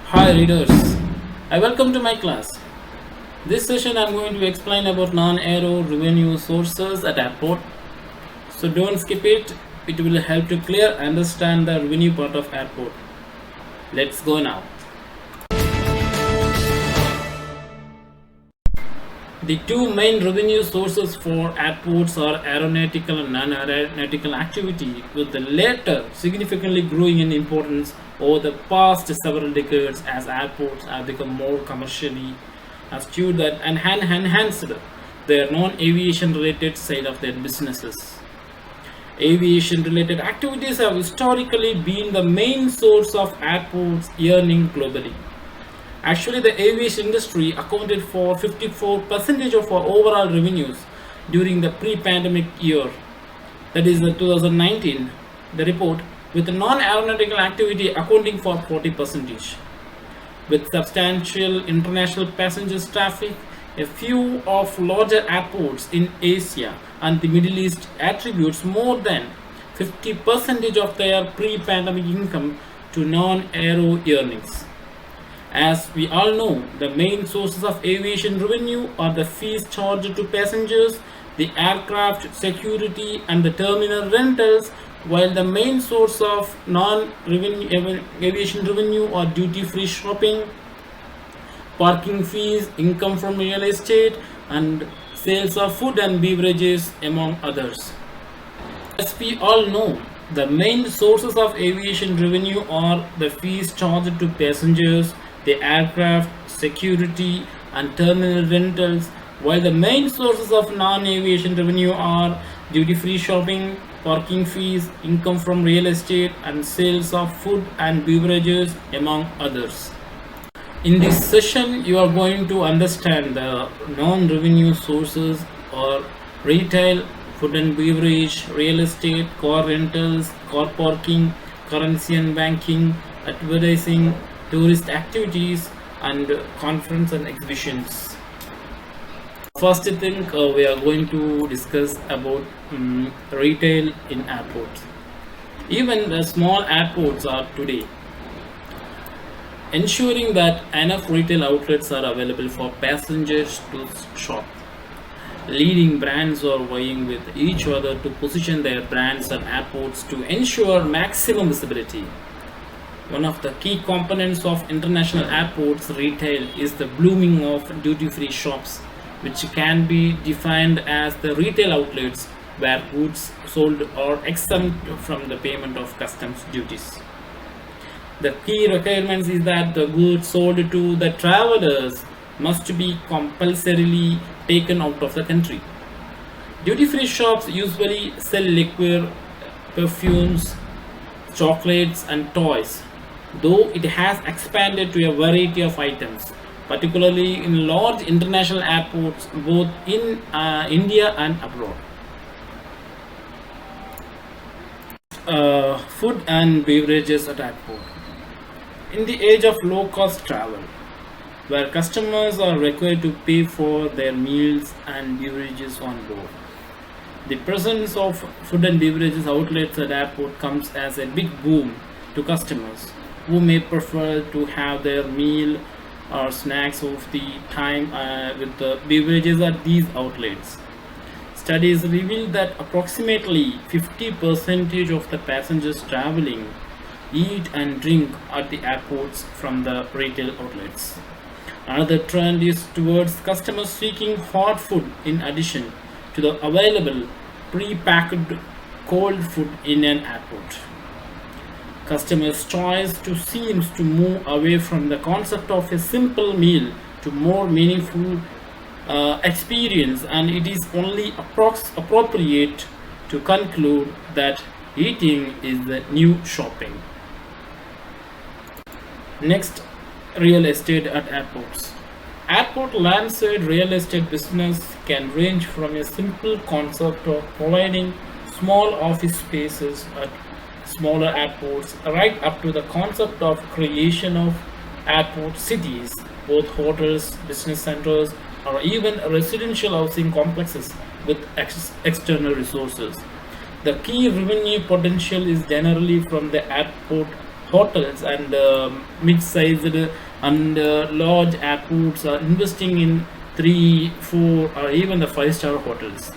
Hi readers, I welcome to my class. This session I am going to explain about non-aero revenue sources at airport. So don't skip it, it will help to clear understand the revenue part of airport. Let's go now. The two main revenue sources for airports are aeronautical and non-aeronautical activity, with the latter significantly growing in importance over the past several decades as airports have become more commercially astute and enhanced their non-aviation related side of their businesses. Aviation related activities have historically been the main source of airports earning globally. Actually, the aviation industry accounted for 54% of our overall revenues during the pre-pandemic year, that is the 2019, the report, with non-aeronautical activity accounting for 40%. With substantial international passengers traffic, a few of larger airports in Asia and the Middle East attributes more than 50% of their pre-pandemic income to non-aero earnings. As we all know, the main sources of aviation revenue are the fees charged to passengers, the aircraft security, and the terminal rentals, while the main source of non-aviation revenue are duty-free shopping, parking fees, income from real estate, and sales of food and beverages, among others. As we all know, the main sources of aviation revenue are the fees charged to passengers, the aircraft, security, and terminal rentals, while the main sources of non-aviation revenue are duty-free shopping, parking fees, income from real estate, and sales of food and beverages, among others. In this session, you are going to understand the non-revenue sources or retail, food and beverage, real estate, car rentals, car parking, currency and banking, advertising, tourist activities, and conference and exhibitions. First thing we are going to discuss about retail in airports. Even the small airports are today ensuring that enough retail outlets are available for passengers to shop. Leading brands are vying with each other to position their brands at airports to ensure maximum visibility. One of the key components of international airports retail is the blooming of duty-free shops, which can be defined as the retail outlets where goods sold are exempt from the payment of customs duties. The key requirements is that the goods sold to the travelers must be compulsorily taken out of the country. Duty-free shops usually sell liquor, perfumes, chocolates, and toys, though it has expanded to a variety of items, particularly in large international airports both in India and abroad. Food and beverages at airport. In the age of low-cost travel, where customers are required to pay for their meals and beverages on board, the presence of food and beverages outlets at airport comes as a big boom to customers who may prefer to have their meal or snacks of the time with the beverages at these outlets. Studies reveal that approximately 50% of the passengers traveling eat and drink at the airports from the retail outlets. Another trend is towards customers seeking hot food in addition to the available pre-packed cold food in an airport. Customers' choice seems to move away from the concept of a simple meal to more meaningful experience, and it is only appropriate to conclude that eating is the new shopping. Next, real estate at airports. Airport landside real estate business can range from a simple concept of providing small office spaces at smaller airports right up to the concept of creation of airport cities, both hotels, business centers, or even residential housing complexes with external resources. The key revenue potential is generally from the airport hotels and mid-sized and large airports are investing in 3, 4, or even the 5-star hotels.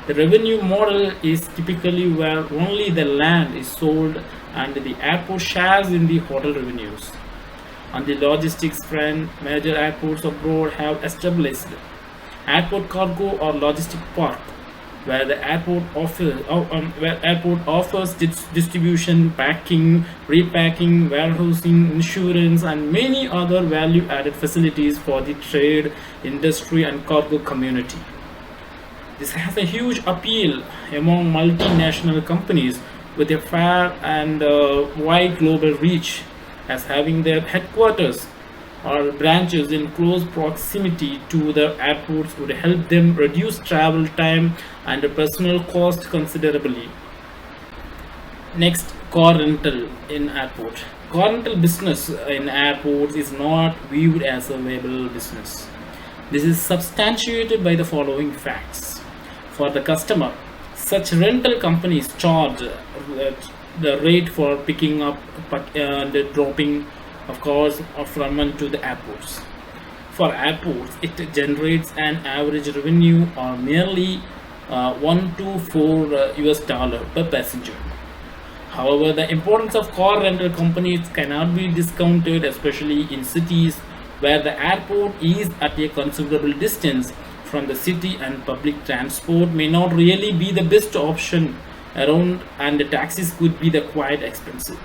The revenue model is typically where only the land is sold and the airport shares in the hotel revenues. On the logistics front, major airports abroad have established airport cargo or logistic park, where the airport offers distribution, packing, repacking, warehousing, insurance, and many other value-added facilities for the trade, industry, and cargo community. This has a huge appeal among multinational companies with a fair and wide global reach, as having their headquarters or branches in close proximity to the airports would help them reduce travel time and personal cost considerably. Next, car rental in airport. Car rental business in airports is not viewed as a viable business. This is substantiated by the following facts. For the customer, such rental companies charge the rate for picking up and dropping, of course, from and to the airports. For airports, it generates an average revenue of merely 1 to 4 US dollar per passenger. However, the importance of car rental companies cannot be discounted, especially in cities where the airport is at a considerable distance from the city and public transport may not really be the best option around, and the taxis could be the quite expensive.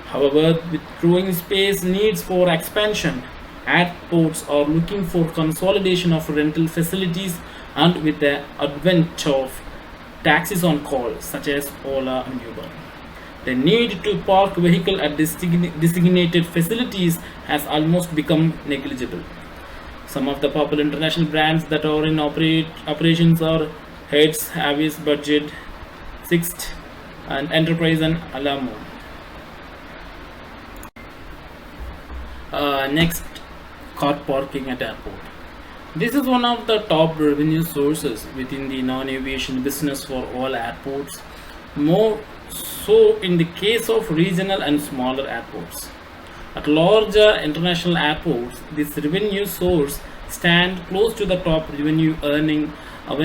However, with growing space needs for expansion, airports are looking for consolidation of rental facilities, and with the advent of taxis on call such as Ola and Uber, the need to park vehicle at designated facilities has almost become negligible. Some of the popular international brands that are in operations are Hertz, Avis, Budget, Sixt, and Enterprise, and Alamo. Next, car parking at airport. This is one of the top revenue sources within the non-aviation business for all airports, more so in the case of regional and smaller airports. At larger international airports, this revenue source stands close to the top revenue earning of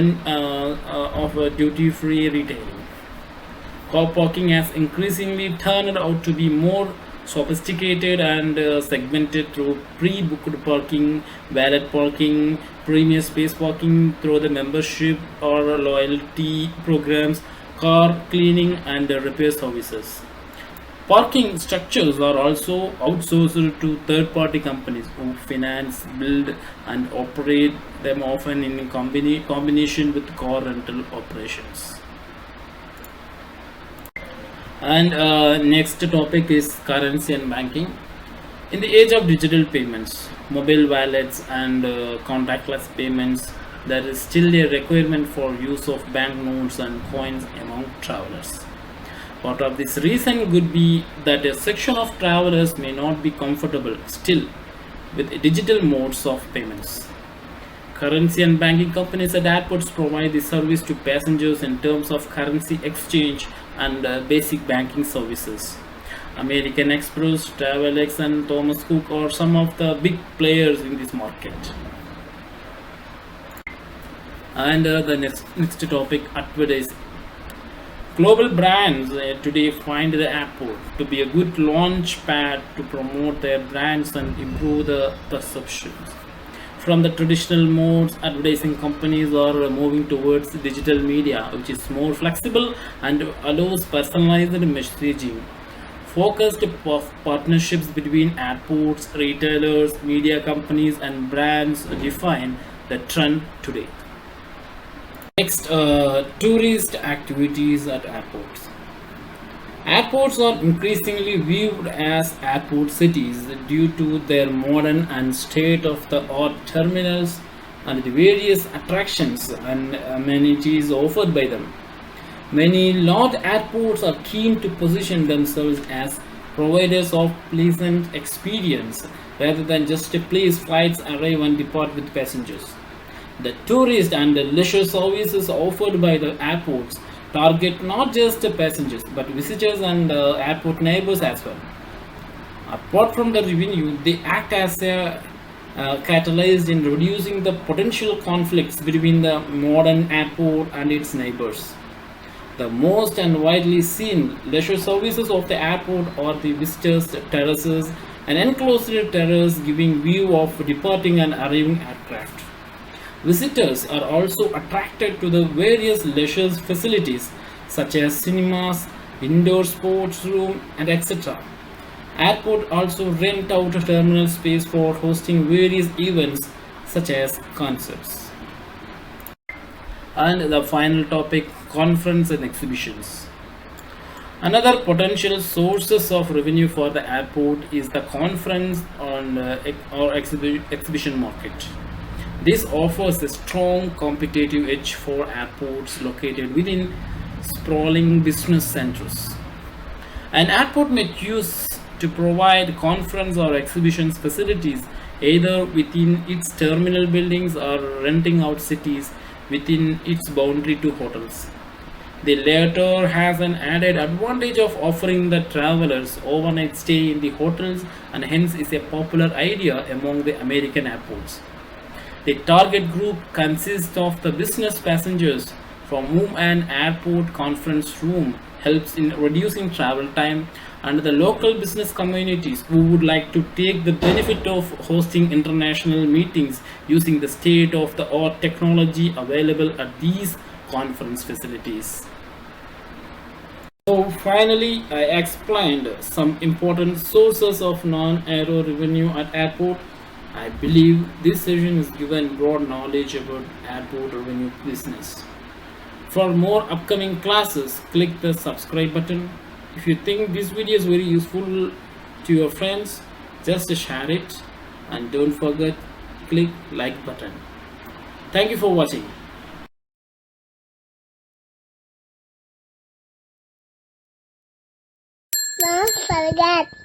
duty-free retailing. Car parking has increasingly turned out to be more sophisticated and segmented through pre-booked parking, valet parking, premium space parking through the membership or loyalty programs, car cleaning, and repair services. Parking structures are also outsourced to third-party companies who finance, build, and operate them, often in combination with car rental operations. And next topic is currency and banking. In the age of digital payments, mobile wallets, and contactless payments, there is still a requirement for use of banknotes and coins among travelers. Part of this reason could be that a section of travelers may not be comfortable still with digital modes of payments. Currency and banking companies at airports provide the service to passengers in terms of currency exchange and basic banking services. American Express, Travelex, and Thomas Cook are some of the big players in this market. And the next topic, advertising. Global brands today find the airport to be a good launch pad to promote their brands and improve the perceptions. From the traditional modes, advertising companies are moving towards digital media, which is more flexible and allows personalized messaging. Focused partnerships between airports, retailers, media companies, and brands define the trend today. Next, tourist activities at airports. Airports are increasingly viewed as airport cities due to their modern and state-of-the-art terminals and the various attractions and amenities offered by them. Many large airports are keen to position themselves as providers of pleasant experience rather than just a place flights arrive and depart with passengers. The tourist and the leisure services offered by the airports target not just passengers but visitors and airport neighbors as well. Apart from the revenue, they act as a catalyst in reducing the potential conflicts between the modern airport and its neighbors. The most and widely seen leisure services of the airport are the visitors terraces and enclosed terraces giving view of departing and arriving aircraft. Visitors are also attracted to the various leisure facilities such as cinemas, indoor sports room and etc. Airport also rent out terminal space for hosting various events such as concerts. And the final topic, conference and exhibitions. Another potential sources of revenue for the airport is the conference or exhibition market. This offers a strong competitive edge for airports located within sprawling business centers. An airport may choose to provide conference or exhibitions facilities either within its terminal buildings or renting out cities within its boundary to hotels. The latter has an added advantage of offering the travelers overnight stay in the hotels and hence is a popular idea among the American airports. The target group consists of the business passengers from whom an airport conference room helps in reducing travel time and the local business communities who would like to take the benefit of hosting international meetings using the state of the art technology available at these conference facilities. So finally, I explained some important sources of non-aero revenue at airport. I believe this session has given broad knowledge about airport revenue business. For more upcoming classes, click the subscribe button. If you think this video is very useful to your friends, just share it and don't forget click like button. Thank you for watching. Don't forget